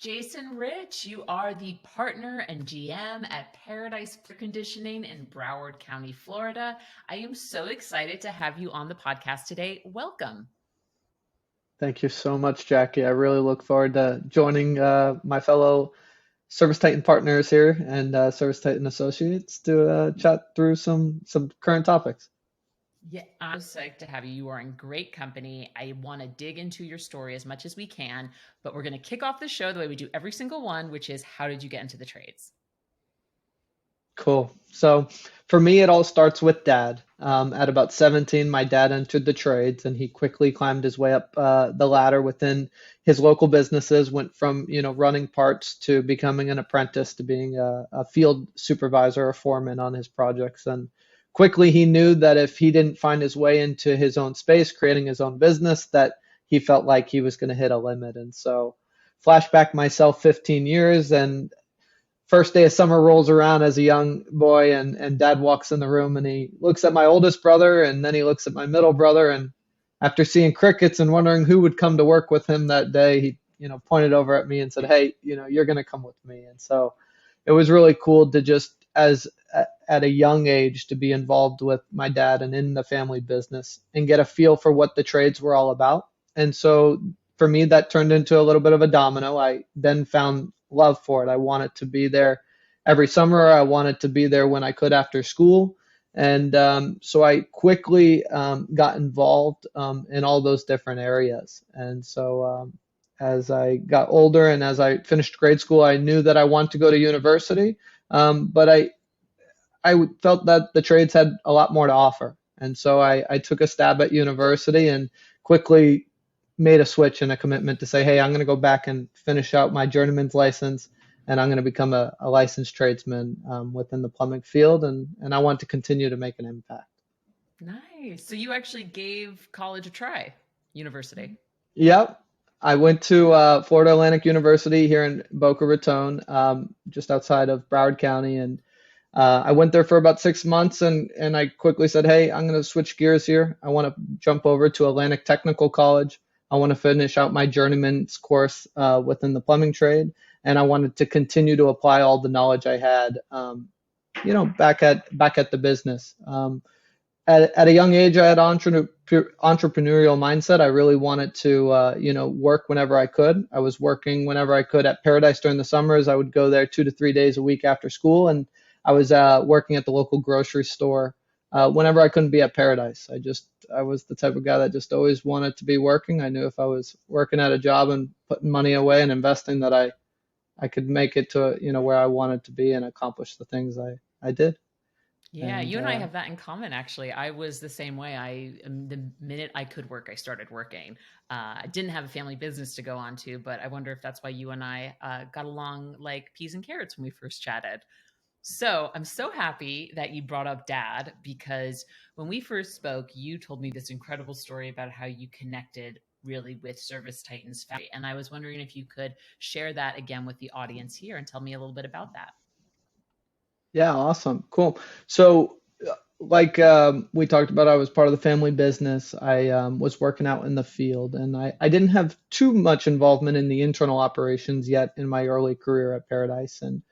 Jason Rich, you are the partner and GM at Paradise Air Conditioning in Broward County, Florida. I am so excited to have you on the podcast today. Welcome. Thank you so much, Jackie. I really look forward to joining my fellow ServiceTitan partners here and ServiceTitan associates to chat through some current topics. Yeah, I'm so psyched to have you. You are in great company. I want to dig into your story as much as we can, but we're going to kick off the show the way we do every single one, which is how did you get into the trades? Cool. So for me, it all starts with dad. At about 17, my dad entered the trades, and he quickly climbed his way up the ladder within his local businesses. Went from running parts to becoming an apprentice to being a field supervisor or foreman on his projects. And quickly, he knew that if he didn't find his way into his own space, creating his own business, that he felt like he was going to hit a limit. And so, flashback myself 15 years and first day of summer rolls around as a young boy and dad walks in the room and he looks at my oldest brother and then he looks at my middle brother and after seeing crickets and wondering who would come to work with him that day, he pointed over at me and said, hey, you're going to come with me. And so it was really cool to just at a young age to be involved with my dad and in the family business and get a feel for what the trades were all about. And so for me, that turned into a little bit of a domino. I then found love for it. I wanted to be there every summer. I wanted to be there when I could after school. And so I quickly got involved in all those different areas. And so as I got older and as I finished grade school, I knew that I wanted to go to university. But I felt that the trades had a lot more to offer. And so I took a stab at university and quickly made a switch and a commitment to say, hey, I'm going to go back and finish out my journeyman's license and I'm going to become a licensed tradesman within the plumbing field. And I want to continue to make an impact. Nice. So you actually gave college a try, university. Yep. I went to Florida Atlantic University here in Boca Raton, just outside of Broward County. And I went there for about 6 months and I quickly said, hey, I'm going to switch gears here. I want to jump over to Atlantic Technical College. I want to finish out my journeyman's course within the plumbing trade. And I wanted to continue to apply all the knowledge I had, back at the business. At a young age, I had entrepreneurial mindset. I really wanted to, work whenever I could. I was working whenever I could at Paradise during the summers. I would go there 2 to 3 days a week after school. And I was working at the local grocery store whenever I couldn't be at Paradise. I was the type of guy that just always wanted to be working. I knew if I was working at a job and putting money away and investing that I could make it to, where I wanted to be and accomplish the things I did. Yeah, And you and I have that in common, actually. I was the same way. The minute I could work, I started working. I didn't have a family business to go on to, but I wonder if that's why you and I got along like peas and carrots when we first chatted. So I'm so happy that you brought up dad because when we first spoke, you told me this incredible story about how you connected really with ServiceTitan's family. And I was wondering if you could share that again with the audience here and tell me a little bit about that. yeah, awesome. Cool. So like we talked about, I was part of the family business. I was working out in the field and I didn't have too much involvement in the internal operations yet in my early career at Paradise. And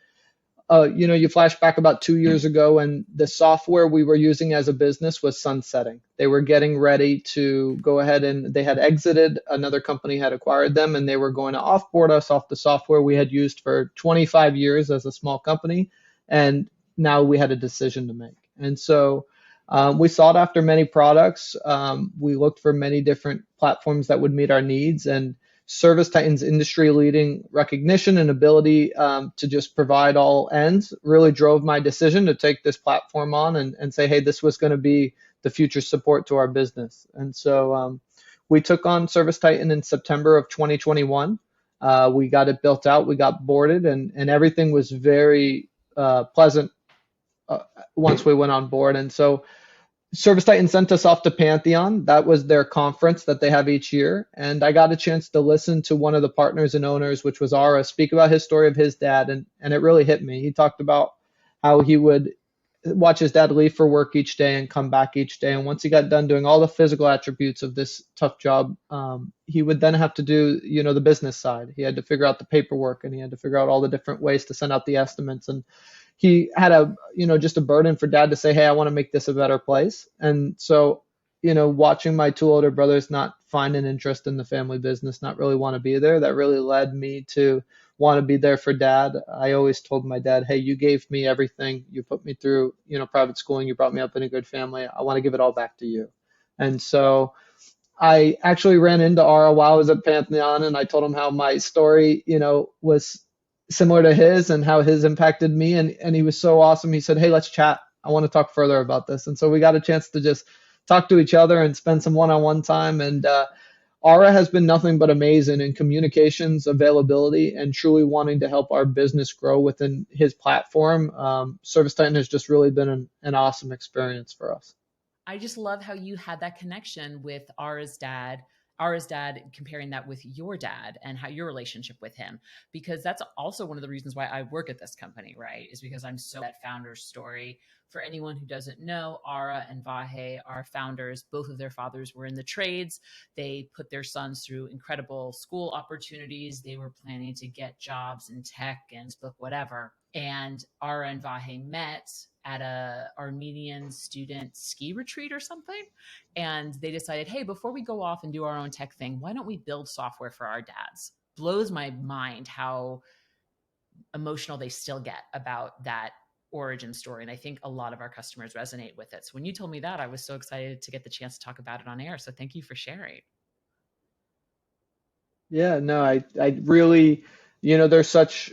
you flash back about 2 years ago, and the software we were using as a business was sunsetting. They were getting ready to go ahead and they had exited. Another company had acquired them, and they were going to offboard us off the software we had used for 25 years as a small company. And now we had a decision to make. And so we sought after many products. We looked for many different platforms that would meet our needs. And ServiceTitan's industry-leading recognition and ability to just provide all ends really drove my decision to take this platform on and say, hey, this was going to be the future support to our business. And so we took on ServiceTitan in September of 2021. We got it built out, we got boarded, and everything was very pleasant once we went on board. And so ServiceTitan sent us off to Pantheon. That was their conference that they have each year. And I got a chance to listen to one of the partners and owners, which was Ara, speak about his story of his dad. And it really hit me. He talked about how he would watch his dad leave for work each day and come back each day. And once he got done doing all the physical attributes of this tough job, he would then have to do, the business side. He had to figure out the paperwork, and he had to figure out all the different ways to send out the estimates. And he had just a burden for dad to say, hey, I want to make this a better place. And so, watching my two older brothers not find an interest in the family business, not really want to be there, that really led me to want to be there for dad. I always told my dad, hey, you gave me everything. You put me through, private schooling. You brought me up in a good family. I want to give it all back to you. And so I actually ran into Ara while I was at Pantheon, and I told him how my story, was similar to his and how his impacted me. And he was so awesome. He said, hey, let's chat. I want to talk further about this. And so we got a chance to just talk to each other and spend some one-on-one time. And Ara has been nothing but amazing in communications, availability, and truly wanting to help our business grow within his platform. ServiceTitan has just really been an awesome experience for us. I just love how you had that connection with Ara's dad, comparing that with your dad and how your relationship with him, because that's also one of the reasons why I work at this company, right? Is because I'm so that founder's story. For anyone who doesn't know, Ara and Vahe are founders. Both of their fathers were in the trades. They put their sons through incredible school opportunities. They were planning to get jobs in tech and whatever. And Ara and Vahe met at a Armenian student ski retreat or something. And they decided, hey, before we go off and do our own tech thing, why don't we build software for our dads? Blows my mind how emotional they still get about that origin story. And I think a lot of our customers resonate with it. So when you told me that, I was so excited to get the chance to talk about it on air. So thank you for sharing. Yeah, no, I really, there's such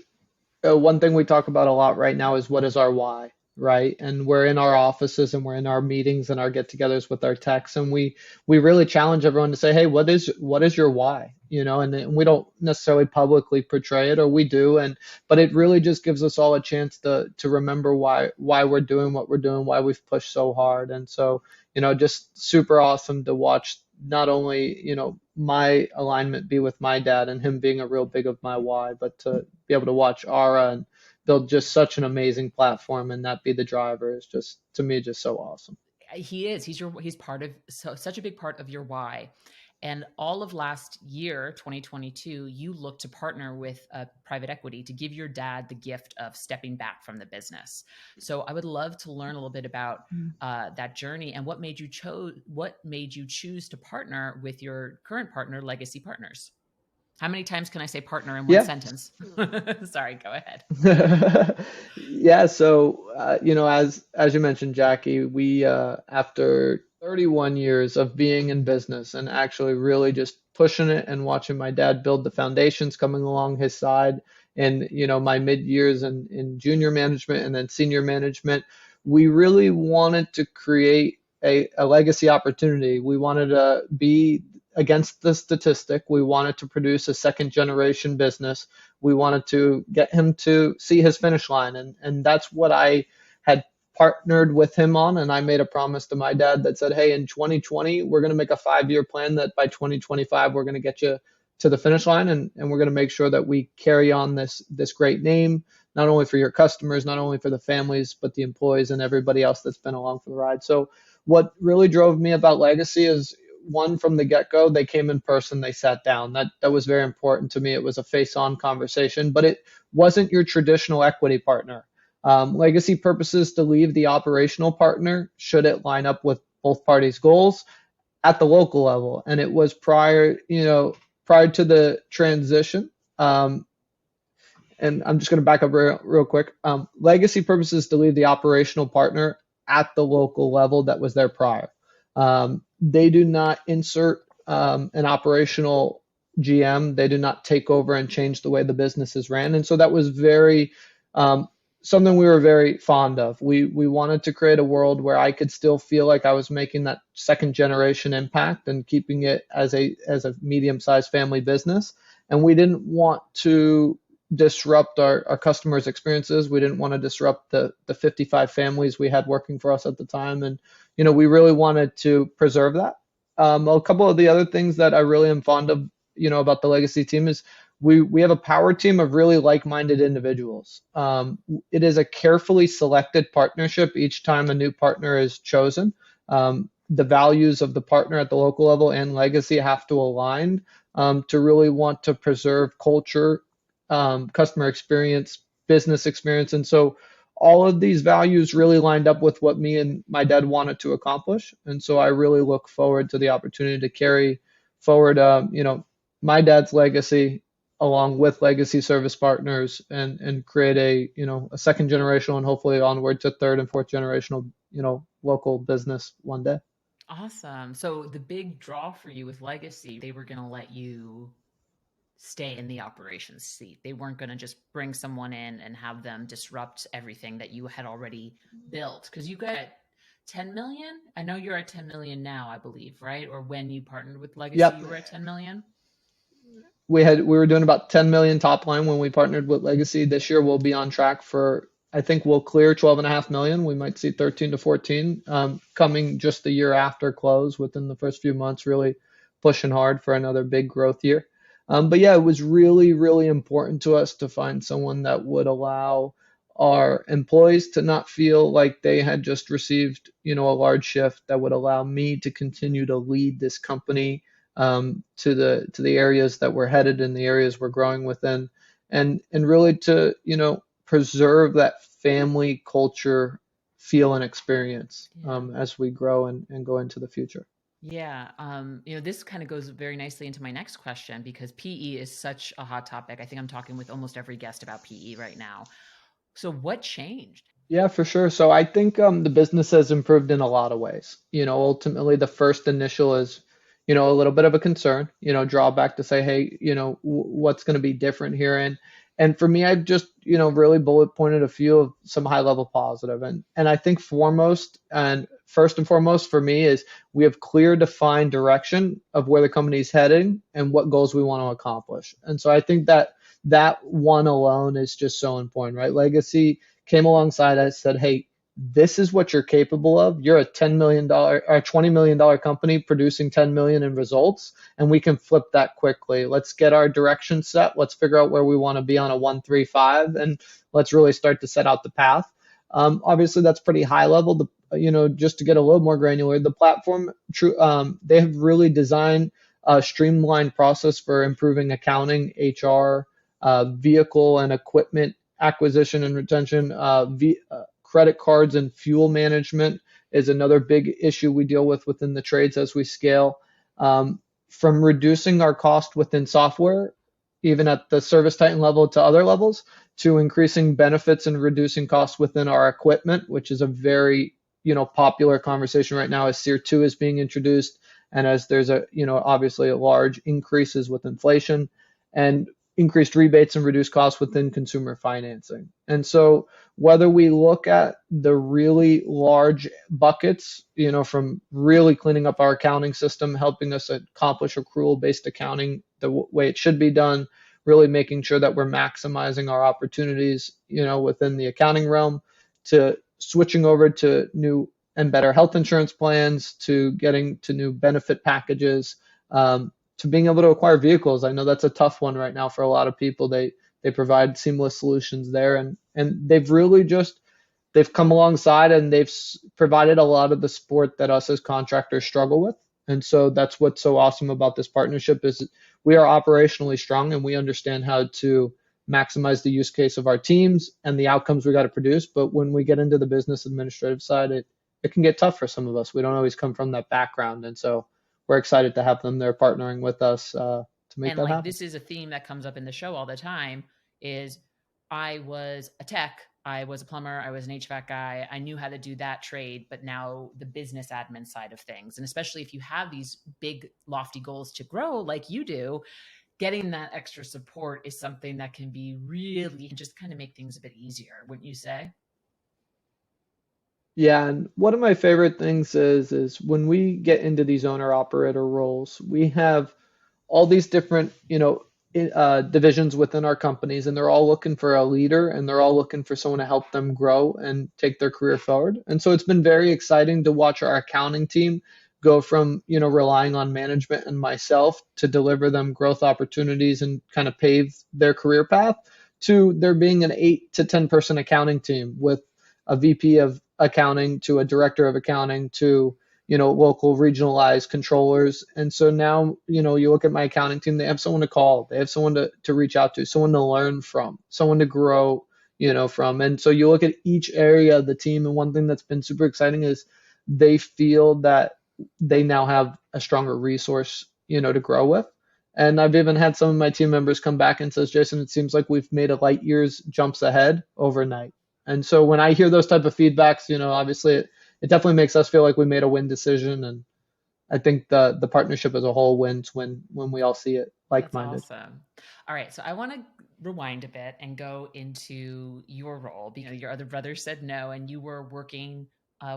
one thing we talk about a lot right now is what is our why, right? And we're in our offices and we're in our meetings and our get-togethers with our techs, and we really challenge everyone to say, hey, what is your why? And we don't necessarily publicly portray it, or we do, but it really just gives us all a chance to remember why we're doing what we're doing, why we've pushed so hard. And so, just super awesome to watch not only, my alignment be with my dad and him being a real big of my why, but to be able to watch Ara and build just such an amazing platform and that be the driver is just, to me, just so awesome. He is. He's part of such a big part of your why. And all of last year, 2022, you looked to partner with a private equity to give your dad the gift of stepping back from the business. So I would love to learn a little bit about that journey and what made you choose to partner with your current partner, Legacy Partners. How many times can I say partner in one Yeah. sentence? Sorry, go ahead. Yeah, so as you mentioned, Jackie, we after 31 years of being in business and actually really just pushing it and watching my dad build the foundations coming along his side, and my mid years in junior management and then senior management, we really wanted to create a legacy opportunity. We wanted to be against the statistic. We wanted to produce a second generation business. We wanted to get him to see his finish line. And that's what I had partnered with him on. And I made a promise to my dad that said, hey, in 2020, we're going to make a 5-year plan that by 2025, we're going to get you to the finish line. And we're going to make sure that we carry on this great name, not only for your customers, not only for the families, but the employees and everybody else that's been along for the ride. So what really drove me about Legacy is, one, from the get-go, they came in person, they sat down. That was very important to me. It was a face-on conversation, but it wasn't your traditional equity partner. Legacy purposes to leave the operational partner should it line up with both parties' goals at the local level. And it was prior to the transition. And I'm just going to back up real quick. Legacy purposes to leave the operational partner at the local level that was there prior. They do not insert an operational GM. They do not take over and change the way the business is ran. And so that was very something we were very fond of. We wanted to create a world where I could still feel like I was making that second generation impact and keeping it as a medium-sized family business. And we didn't want to disrupt our customers' experiences. We didn't want to disrupt the 55 families we had working for us at the time. And, we really wanted to preserve that. A couple of the other things that I really am fond of, about the Legacy team is we have a power team of really like-minded individuals. It is a carefully selected partnership each time a new partner is chosen. The values of the partner at the local level and legacy have to align to really want to preserve culture, customer experience, business experience. And so all of these values really lined up with what me and my dad wanted to accomplish. And so I really look forward to the opportunity to carry forward, my dad's legacy along with legacy service partners and create a second generational and hopefully onward to third and fourth generational, local business one day. Awesome. So the big draw for you with Legacy, they were going to let you stay in the operations seat. They weren't going to just bring someone in and have them disrupt everything that you had already built. Because you got 10 million. I know you're at 10 million now, I believe, right? Or when you partnered with Legacy, Yep. you were at 10 million. We were doing about 10 million top line when we partnered with Legacy. This year we'll be on track for, I think we'll clear 12.5 million. We might see 13 to 14 coming just the year after close within the first few months, really pushing hard for another big growth year. But yeah, it was really, really important to us to find someone that would allow our employees to not feel like they had just received, a large shift, that would allow me to continue to lead this company to the areas that we're headed and the areas we're growing within, and really to preserve that family culture feel and experience Yeah. as we grow and go into the future. Yeah. This kind of goes very nicely into my next question because PE is such a hot topic. I think I'm talking with almost every guest about PE right now. So what changed? Yeah, for sure. So I think the business has improved in a lot of ways. Ultimately, the first initial is, a little bit of a concern, drawback to say, hey, what's going to be different here? And for me, I've just, really bullet pointed a few of some high level positive. And I think foremost and first and foremost for me is we have clear defined direction of where the company is heading and what goals we want to accomplish. And so I think that one alone is just so important, right? Legacy came alongside us, said, hey, this is what you're capable of. You're a $10 million or $20 million company producing 10 million in results, and we can flip that quickly. Let's get our direction set. Let's figure out where we want to be on a 1-3-5, and let's really start to set out the path. Obviously, that's pretty high level. Just to get a little more granular, the platform, they have really designed a streamlined process for improving accounting, HR, vehicle and equipment acquisition and retention, credit cards and fuel management is another big issue we deal with within the trades as we scale. From reducing our cost within software, even at the ServiceTitan level to other levels, to increasing benefits and reducing costs within our equipment, which is a very popular conversation right now as SEER 2 is being introduced and as there's obviously a large increases with inflation and increased rebates and reduced costs within consumer financing. And so whether we look at the really large buckets, from really cleaning up our accounting system, helping us accomplish accrual-based accounting the way it should be done, really making sure that we're maximizing our opportunities, within the accounting realm, to switching over to new and better health insurance plans, to getting to new benefit packages, to being able to acquire vehicles. I know that's a tough one right now for a lot of people. They provide seamless solutions there, and they've come alongside and they've provided a lot of the support that us as contractors struggle with. And so that's what's so awesome about this partnership is we are operationally strong and we understand how to maximize the use case of our teams and the outcomes we got to produce. But when we get into the business administrative side, it can get tough for some of us. We don't always come from that background, and so we're excited to have them there partnering with us to make And that like happen. this is a theme that comes up in the show all the time is I was a tech, I was a plumber, I was an HVAC guy. I knew how to do that trade, but now the business admin side of things. And especially if you have these big lofty goals to grow like you do, getting that extra support is something that can be really just kind of make things a bit easier, wouldn't you say? Yeah, and one of my favorite things is when we get into these owner operator roles, we have all these different, divisions within our companies, and they're all looking for a leader, and they're all looking for someone to help them grow and take their career forward. And so it's been very exciting to watch our accounting team go from, relying on management and myself to deliver them growth opportunities and kind of pave their career path, to there being an 8 to 10 person accounting team with a VP of accounting to a director of accounting to, local regionalized controllers. And so now, you look at my accounting team, they have someone to call, they have someone to reach out to, someone to learn from, someone to grow, from. And so you look at each area of the team, and one thing that's been super exciting is they feel that they now have a stronger resource, to grow with. And I've even had some of my team members come back and says, Jason, it seems like we've made a light years jumps ahead overnight. And so when I hear those type of feedbacks, obviously it definitely makes us feel like we made a win decision. And I think the partnership as a whole wins when we all see it That's like-minded. awesome. All right, so I want to rewind a bit and go into your role. Because your other brother said no, and you were working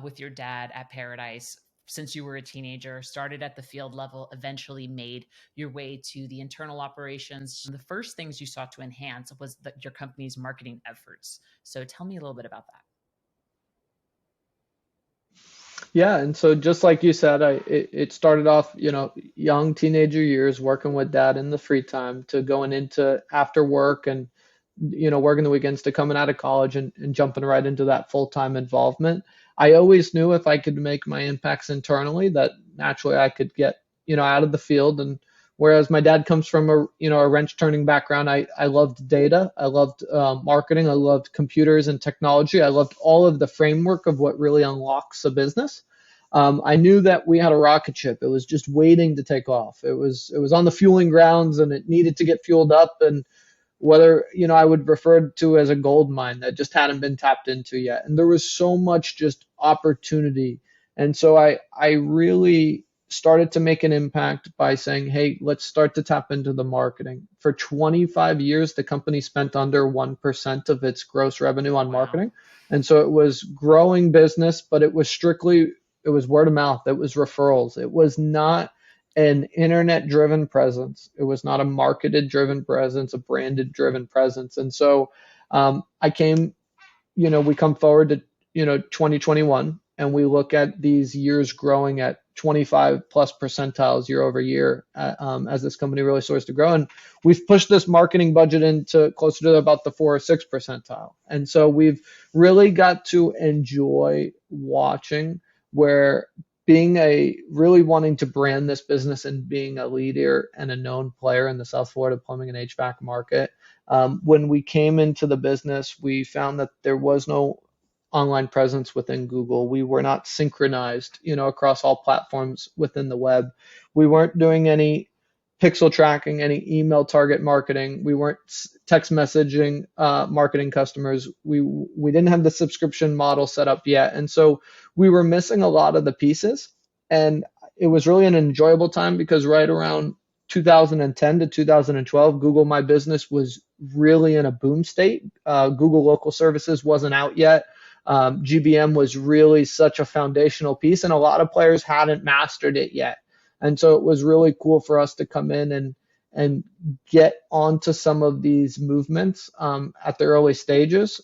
with your dad at Paradise since you were a teenager, started at the field level, eventually made your way to the internal operations. The first things you sought to enhance was your company's marketing efforts. So tell me a little bit about that. Yeah, and so just like you said, it started off, young teenager years working with dad in the free time to going into after work and, working the weekends to coming out of college and jumping right into that full-time involvement. I always knew if I could make my impacts internally that naturally I could get, out of the field. And whereas my dad comes from a wrench turning background, I loved data, I loved marketing, I loved computers and technology, I loved all of the framework of what really unlocks a business. I knew that we had a rocket ship. It was just waiting to take off. It was on the fueling grounds and it needed to get fueled up. And whether, I would refer to as a gold mine that just hadn't been tapped into yet. And there was so much just opportunity. And so I really started to make an impact by saying, hey, let's start to tap into the marketing. For 25 years, the company spent under 1% of its gross revenue on Wow. marketing. And so it was growing business, but it was word of mouth, it was referrals. It was not an internet driven presence. It was not a marketed driven presence, a branded driven presence. And so I came, we come forward to, 2021 and we look at these years growing at 25 plus percentiles year over year as this company really starts to grow. And we've pushed this marketing budget into closer to about the 4 or 6 percentile. And so we've really got to enjoy watching where being a really wanting to brand this business and being a leader and a known player in the South Florida plumbing and HVAC market. When we came into the business, we found that there was no online presence within Google. We were not synchronized, across all platforms within the web. We weren't doing any pixel tracking, any email target marketing. We weren't text messaging marketing customers. We didn't have the subscription model set up yet, and so we were missing a lot of the pieces. And it was really an enjoyable time because right around 2010 to 2012, Google My Business was really in a boom state. Google Local Services wasn't out yet. GBM was really such a foundational piece, and a lot of players hadn't mastered it yet. And so it was really cool for us to come in and get onto some of these movements at the early stages.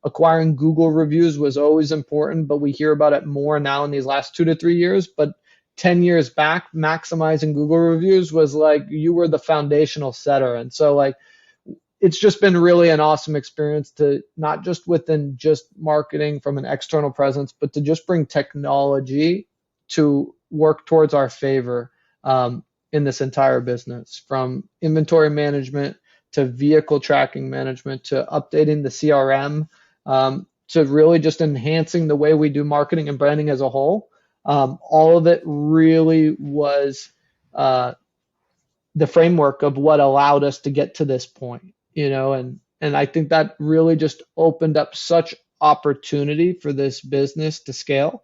Acquiring Google reviews was always important, but we hear about it more now in these last 2 to 3 years. But 10 years back, maximizing Google reviews was like you were the foundational setter. And so like it's just been really an awesome experience to not just within just marketing from an external presence, but to just bring technology to work towards our favor in this entire business, from inventory management to vehicle tracking management to updating the CRM to really just enhancing the way we do marketing and branding as a whole. All of it really was the framework of what allowed us to get to this point, and I think that really just opened up such opportunity for this business to scale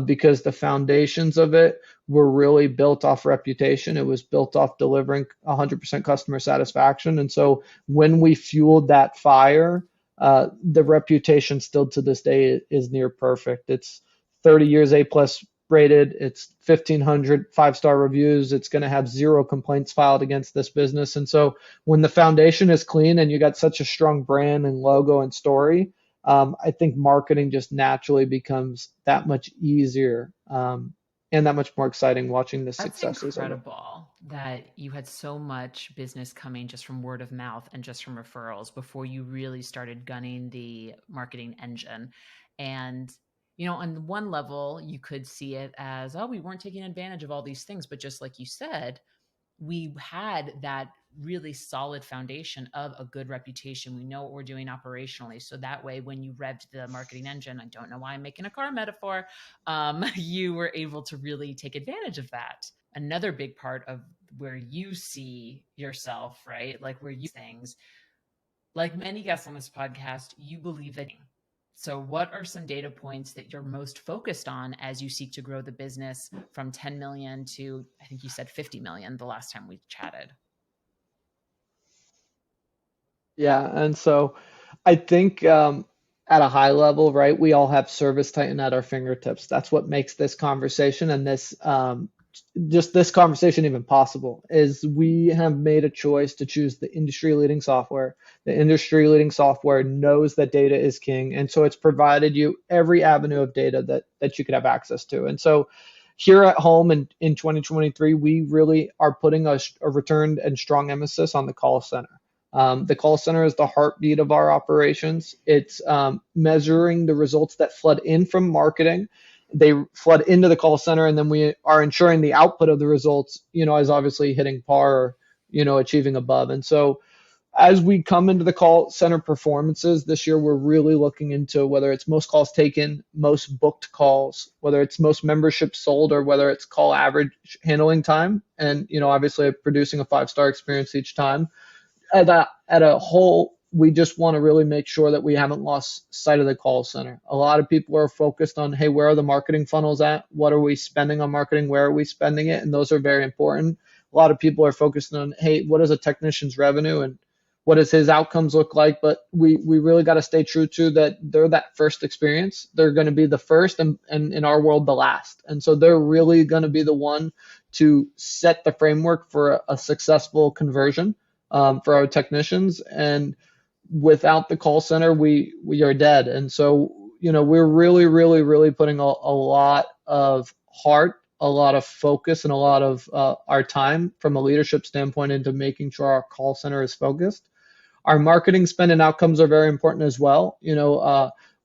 because the foundations of it were really built off reputation. It was built off delivering 100% customer satisfaction. And so when we fueled that fire, the reputation still to this day is near perfect. It's 30 years A plus rated. It's 1,500 5-star reviews. It's going to have 0 complaints filed against this business. And so when the foundation is clean and you got such a strong brand and logo and story, I think marketing just naturally becomes that much easier. and that much more exciting watching the That's successes of it. incredible that you had so much business coming just from word of mouth and just from referrals before you really started gunning the marketing engine. And, on one level, you could see it as, oh, we weren't taking advantage of all these things. But just like you said, we had that really solid foundation of a good reputation. We know what we're doing operationally. So that way, when you revved the marketing engine, I don't know why I'm making a car metaphor, you were able to really take advantage of that. Another big part of where you see yourself, right? Like where you things, like many guests on this podcast, you believe that. So, what are some data points that you're most focused on as you seek to grow the business from 10 million to, I think you said 50 million the last time we chatted? Yeah, and so I think at a high level, right, we all have ServiceTitan at our fingertips. That's what makes this conversation and this just this conversation even possible is we have made a choice to choose the industry leading software. The industry leading software knows that data is king, and so it's provided you every avenue of data that you could have access to. And so here at home in 2023, we really are putting a returned and strong emphasis on the call center. The call center is the heartbeat of our operations. It's measuring the results that flood in from marketing. They flood into the call center, and then we are ensuring the output of the results, is obviously hitting par or, achieving above. And so as we come into the call center performances this year, we're really looking into whether it's most calls taken, most booked calls, whether it's most membership sold, or whether it's call average handling time. And, obviously producing a 5-star experience each time at a whole, we just want to really make sure that we haven't lost sight of the call center. A lot of people are focused on, hey, where are the marketing funnels at? What are we spending on marketing? Where are we spending it? And those are very important. A lot of people are focused on, hey, what is a technician's revenue and what does his outcomes look like? But we really got to stay true to that. They're that first experience. They're going to be the first and in our world, the last. And so they're really going to be the one to set the framework for a successful conversion for our technicians. And without the call center, we are dead. And so, we're really, really, really putting a lot of heart, a lot of focus, and a lot of our time from a leadership standpoint into making sure our call center is focused. Our marketing spend and outcomes are very important as well.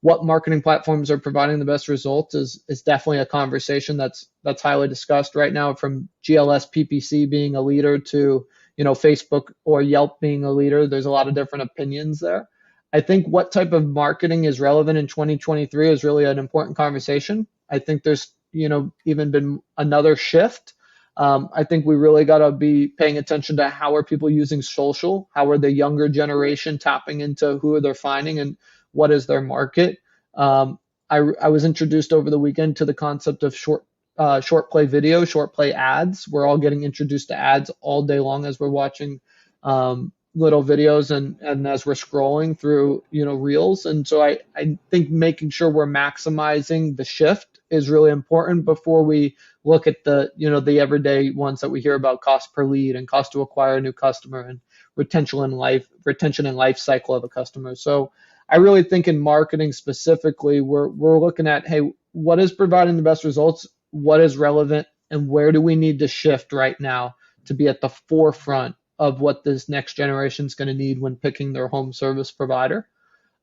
What marketing platforms are providing the best results is definitely a conversation that's highly discussed right now, from GLS PPC being a leader to Facebook or Yelp being a leader. There's a lot of different opinions there. I think what type of marketing is relevant in 2023 is really an important conversation. I think there's even been another shift. I think we really got to be paying attention to how are people using social, how are the younger generation tapping into who they're finding and what is their market. I was introduced over the weekend to the concept of short play video, short play ads. We're all getting introduced to ads all day long as we're watching little videos and as we're scrolling through reels. And so I think making sure we're maximizing the shift is really important before we look at the everyday ones that we hear about: cost per lead and cost to acquire a new customer and retention and life cycle of a customer. So I really think in marketing specifically, we're looking at, hey, what is providing the best results, what is relevant, and where do we need to shift right now to be at the forefront of what this next generation is going to need when picking their home service provider.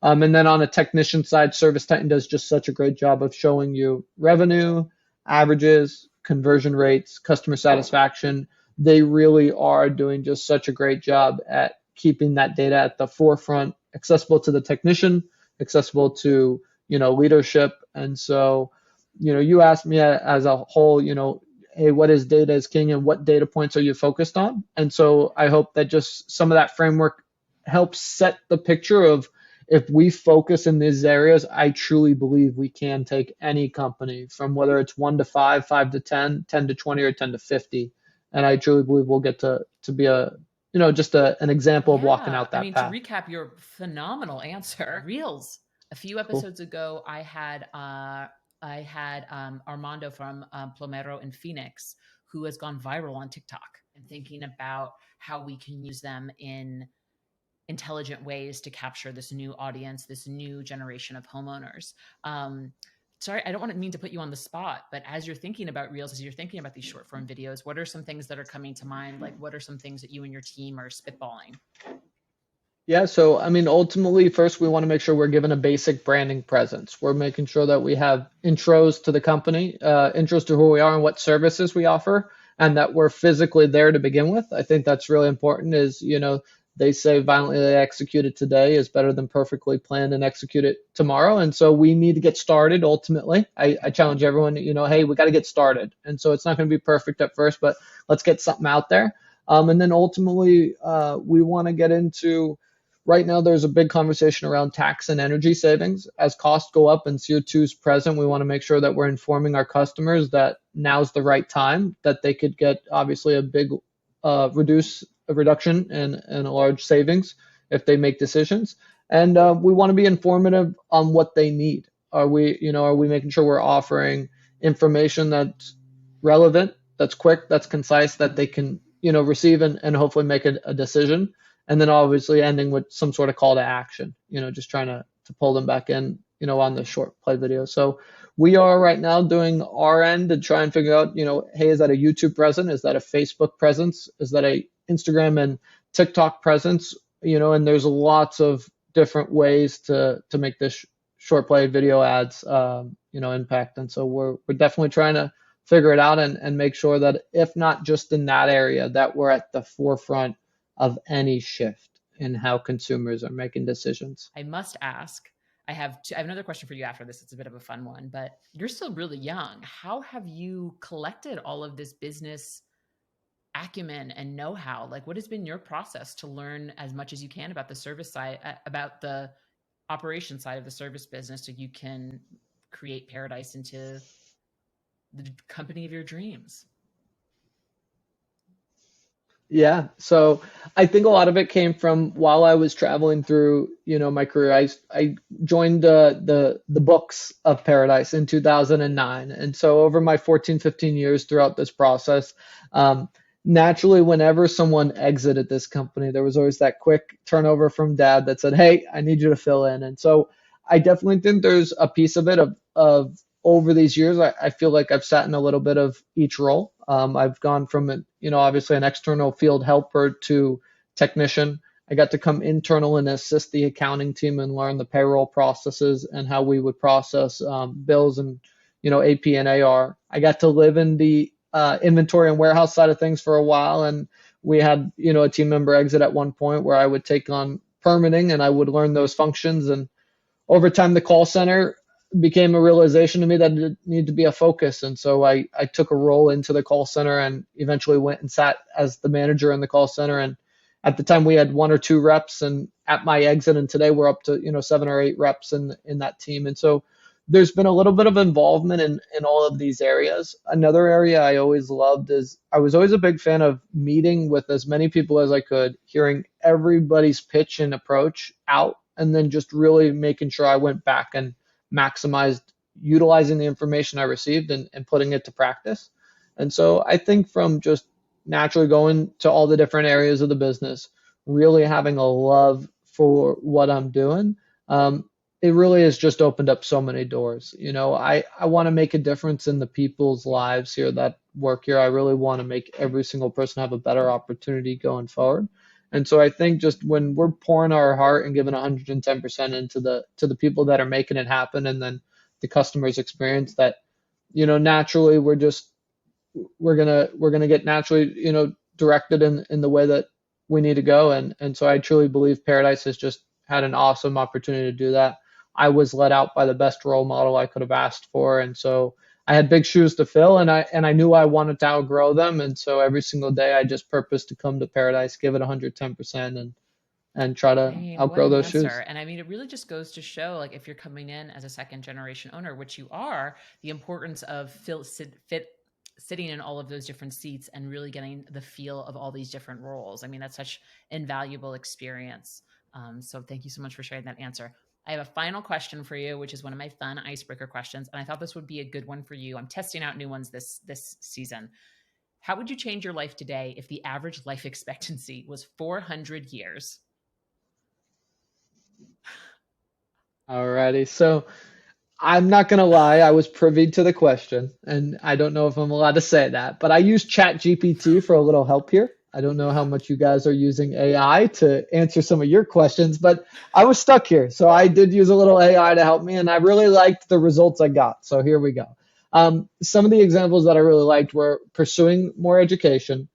And then on a technician side, ServiceTitan does just such a great job of showing you revenue, averages, conversion rates, customer satisfaction. They really are doing just such a great job at keeping that data at the forefront, accessible to the technician, accessible to leadership. And so, you asked me as a whole, hey, what is data is king and what data points are you focused on? And so I hope that just some of that framework helps set the picture of, if we focus in these areas, I truly believe we can take any company from whether it's 1 to 5, 5 to 10, 10 to 20, or 10 to 50. And I truly believe we'll get to be just an example of walking Yeah. out I that mean, to path. recap your phenomenal answer, Reels. A few Cool. episodes ago, I had Armando from Plomero in Phoenix, who has gone viral on TikTok, and thinking about how we can use them in intelligent ways to capture this new audience, this new generation of homeowners. Um, sorry, I don't want to mean to put you on the spot, but as you're thinking about reels, as you're thinking about these short form videos, what are some things that are coming to mind? Like, what are some things that you and your team are spitballing? Yeah, so I mean, ultimately, first we want to make sure we're given a basic branding presence. We're making sure that we have intros to the company, intros to who we are and what services we offer, and that we're physically there to begin with. I think that's really important. They say violently executed today is better than perfectly planned and executed tomorrow. And so we need to get started ultimately. I challenge everyone, hey, we got to get started. And so it's not going to be perfect at first, but let's get something out there. And then ultimately, we want to get into right now, there's a big conversation around tax and energy savings. As costs go up and CO2 is present, we want to make sure that we're informing our customers that now's the right time, that they could get obviously a big a reduction and a large savings if they make decisions. And we want to be informative on what they need. Are we making sure we're offering information that's relevant, that's quick, that's concise, that they can, receive and hopefully make a decision, and then obviously ending with some sort of call to action, just trying to pull them back in, on the short play video. So we are right now doing our end to try and figure out, hey, is that a YouTube presence? Is that a Facebook presence? Is that a Instagram and TikTok presence? And there's lots of different ways to make this short play video ads, impact. And so we're definitely trying to figure it out and make sure that if not just in that area, that we're at the forefront of any shift in how consumers are making decisions. I must ask. I have another question for you after this. It's a bit of a fun one, but you're still really young. How have you collected all of this business acumen and know-how? Like, what has been your process to learn as much as you can about the service side, about the operation side of the service business, so you can create Paradise into the company of your dreams? Yeah, so I think a lot of it came from while I was traveling through, my career. I joined the books of Paradise in 2009, and so over my 14, 15 years throughout this process, um, naturally, whenever someone exited this company, there was always that quick turnover from dad that said, "Hey, I need you to fill in." And so I definitely think there's a piece of it of over these years, I feel like I've sat in a little bit of each role. I've gone from, obviously an external field helper to technician. I got to come internal and assist the accounting team and learn the payroll processes and how we would process bills and, AP and AR. I got to live in the inventory and warehouse side of things for a while. And we had, a team member exit at one point where I would take on permitting and I would learn those functions. And over time, the call center became a realization to me that it needed to be a focus. And so I took a role into the call center and eventually went and sat as the manager in the call center. And at the time we had one or two reps, and at my exit, and today we're up to, seven or eight reps in that team. And so there's been a little bit of involvement in all of these areas. Another area I always loved is I was always a big fan of meeting with as many people as I could, hearing everybody's pitch and approach out, and then just really making sure I went back and maximized utilizing the information I received and putting it to practice. And so I think from just naturally going to all the different areas of the business, really having a love for what I'm doing, it really has just opened up so many doors. I want to make a difference in the people's lives here that work here. I really want to make every single person have a better opportunity going forward. And so I think just when we're pouring our heart and giving 110% into the people that are making it happen, and then the customer's experience, that naturally we're gonna get naturally directed in the way that we need to go. And so I truly believe Paradise has just had an awesome opportunity to do that. I was let out by the best role model I could have asked for, and so I had big shoes to fill, and I knew I wanted to outgrow them. And so every single day I just purposed to come to Paradise, give it 110%, and try I to mean, what outgrow an those answer. shoes. And I mean, it really just goes to show, like, if you're coming in as a second generation owner, which you are, the importance of sitting in all of those different seats and really getting the feel of all these different roles. I mean, that's such invaluable experience. So thank you so much for sharing that answer. I have a final question for you, which is one of my fun icebreaker questions, and I thought this would be a good one for you. I'm testing out new ones this season. How would you change your life today if the average life expectancy was 400 years? Alrighty, so I'm not gonna lie, I was privy to the question, and I don't know if I'm allowed to say that, but I use ChatGPT for a little help here. I don't know how much you guys are using AI to answer some of your questions, but I was stuck here. So I did use a little AI to help me, and I really liked the results I got. So here we go. Some of the examples that I really liked were pursuing more education,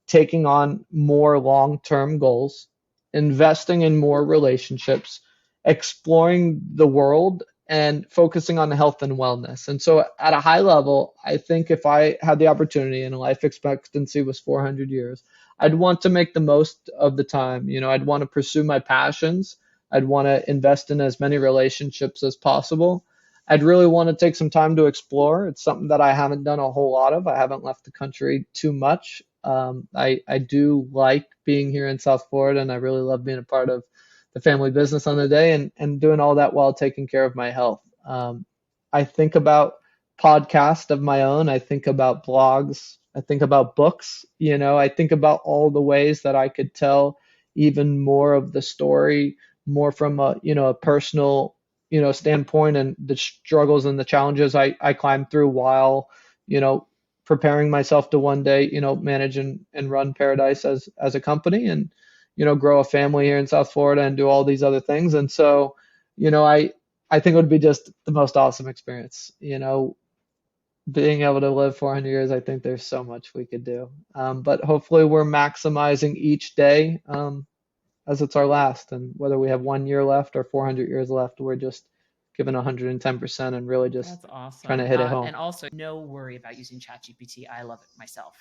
taking on more long term goals, investing in more relationships, exploring the world, and focusing on health and wellness. And so, at a high level, I think if I had the opportunity and life expectancy was 400 years, I'd want to make the most of the time. I'd want to pursue my passions. I'd want to invest in as many relationships as possible. I'd really want to take some time to explore. It's something that I haven't done a whole lot of. I haven't left the country too much. I do like being here in South Florida, and I really love being a part of the family business on the day and doing all that while taking care of my health. I think about podcasts of my own. I think about blogs. I think about books. I think about all the ways that I could tell even more of the story, more from a personal standpoint, and the struggles and the challenges I climbed through while you know preparing myself to one day manage and run Paradise as a company, and grow a family here in South Florida and do all these other things. And so I think it would be just the most awesome experience, being able to live 400 years. I think there's so much we could do, but hopefully we're maximizing each day, as it's our last. And whether we have 1 year left or 400 years left, we're just giving 110% and really just That's trying to awesome. hit it home. And also, no worry about using ChatGPT. I love it myself.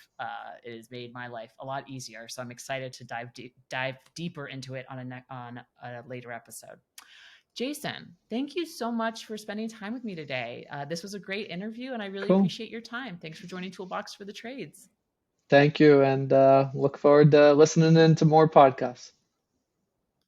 It has made my life a lot easier. So I'm excited to dive deeper into it on a later episode. Jason, thank you so much for spending time with me today. This was a great interview, and I really Cool. appreciate your time. Thanks for joining Toolbox for the Trades. Thank you, and look forward to listening in to more podcasts.